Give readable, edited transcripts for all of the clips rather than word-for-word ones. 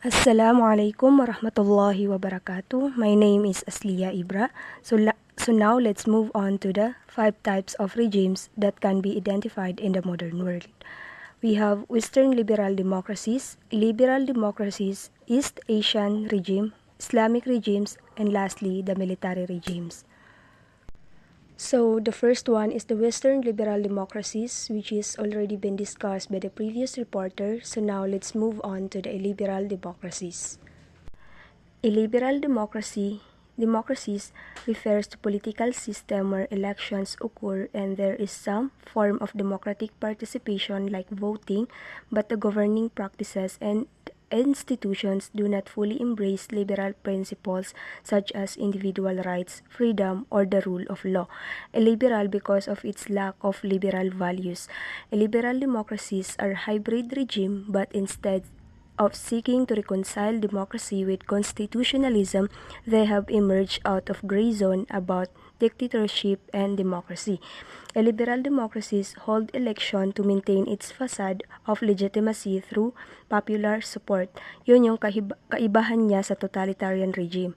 Assalamualaikum warahmatullahi wabarakatuh. My name is Aslia Ibra. So now let's move on to the 5 types of regimes that can be identified in the modern world. We have Western liberal democracies, East Asian regime, Islamic regimes, and lastly, the military regimes. So the first one is the Western liberal democracies, which is already been discussed by the previous reporter. So now let's move on to the illiberal democracies. Illiberal democracies refers to political system where elections occur and there is some form of democratic participation like voting, but the governing practices and institutions do not fully embrace liberal principles such as individual rights, freedom, or the rule of law. Illiberal because of its lack of liberal values. Illiberal democracies are hybrid regime, but instead of seeking to reconcile democracy with constitutionalism, they have emerged out of gray zone about dictatorship and democracy. Illiberal democracies hold election to maintain its facade of legitimacy through popular support. Yun yung kaibahan niya sa totalitarian regime.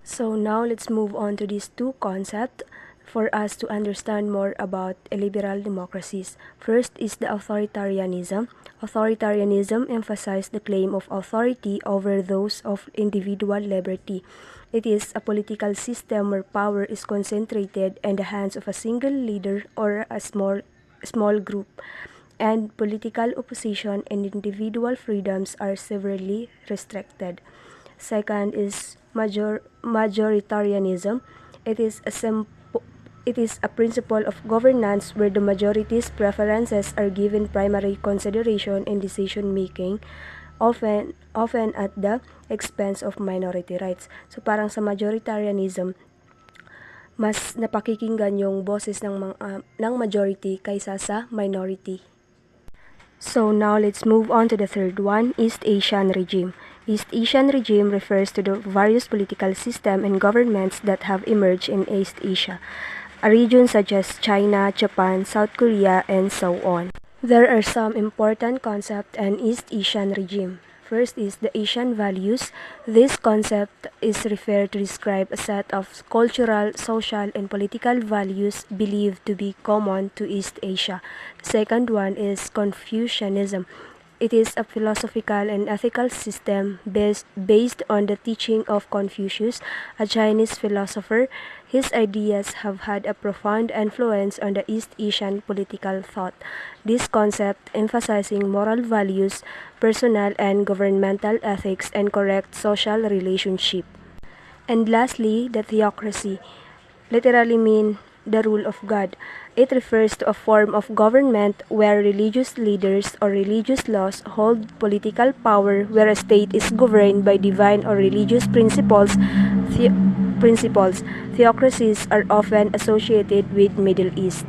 So now let's move on to these two concepts for us to understand more about illiberal democracies. First is the authoritarianism. Authoritarianism emphasizes the claim of authority over those of individual liberty. It is a political system where power is concentrated in the hands of a single leader or a small group, and political opposition and individual freedoms are severely restricted. Second is majoritarianism. It is a principle of governance where the majority's preferences are given primary consideration in decision making, often at the expense of minority rights. So parang sa majoritarianism, mas napakikinggan yung boses ng majority kaysa sa minority. So now let's move on to the third one, East Asian regime. East Asian regime refers to the various political systems and governments that have emerged in East Asia, a region such as China, Japan, South Korea, and so on. There are some important concepts in East Asian regime. First is the Asian values. This concept is referred to describe a set of cultural, social, and political values believed to be common to East Asia. The second one is Confucianism. It is a philosophical and ethical system based on the teaching of Confucius, a Chinese philosopher. His ideas have had a profound influence on the East Asian political thought. This concept emphasizing moral values, personal and governmental ethics, and correct social relationship. And lastly, the theocracy, literally mean the rule of God. It refers to a form of government where religious leaders or religious laws hold political power, where a state is governed by divine or religious principles. Theocracies are often associated with Middle East.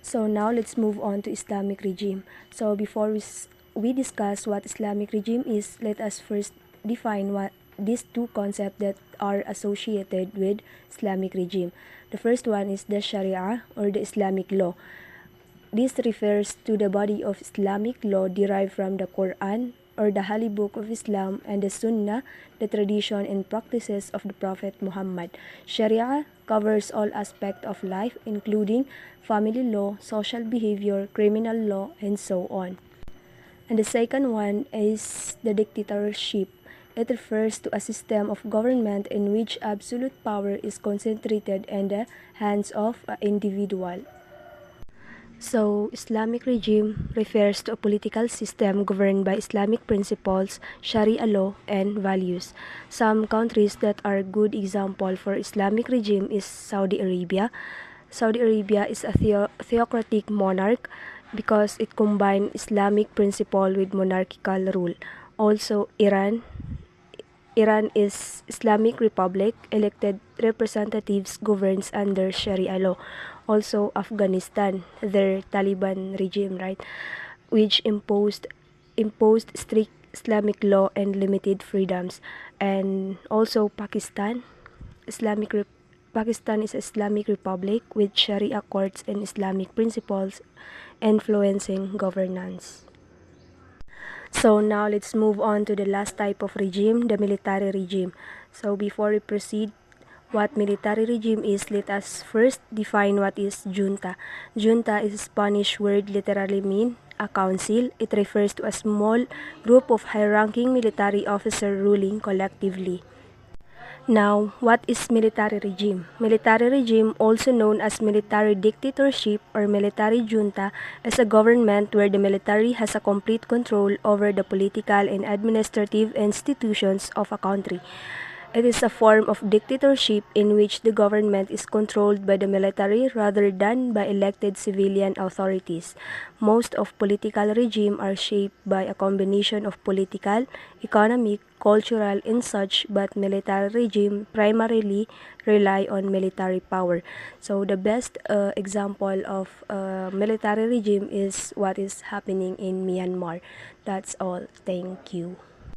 So now let's move on to Islamic regime. So before we discuss what Islamic regime is, let us first define what these two concepts that are associated with Islamic regime. The first one is the Sharia or the Islamic law. This refers to the body of Islamic law derived from the Quran or the Holy Book of Islam and the Sunnah, the tradition and practices of the Prophet Muhammad. Sharia covers all aspects of life, including family law, social behavior, criminal law, and so on. And the second one is the dictatorship. It refers to a system of government in which absolute power is concentrated in the hands of an individual. So, Islamic regime refers to a political system governed by Islamic principles, Sharia law, and values. Some countries that are good example for Islamic regime is Saudi Arabia. Saudi Arabia is a theocratic monarch because it combines Islamic principle with monarchical rule. Also, Iran is Islamic Republic. Elected representatives governs under Sharia law. Also, Afghanistan, their Taliban regime, right, which imposed strict Islamic law and limited freedoms. And also Pakistan, Pakistan is an Islamic Republic with Sharia courts and Islamic principles influencing governance. So now let's move on to the last type of regime, the military regime. So before we proceed, what military regime is, let us first define what is junta. Junta is a Spanish word literally mean a council. It refers to a small group of high-ranking military officers ruling collectively. Now, what is military regime? Military regime, also known as military dictatorship or military junta, is a government where the military has a complete control over the political and administrative institutions of a country. It is a form of dictatorship in which the government is controlled by the military rather than by elected civilian authorities. Most of political regime are shaped by a combination of political, economic, cultural, and such, but military regime primarily rely on military power. So the best example of military regime is what is happening in Myanmar. That's all. Thank you.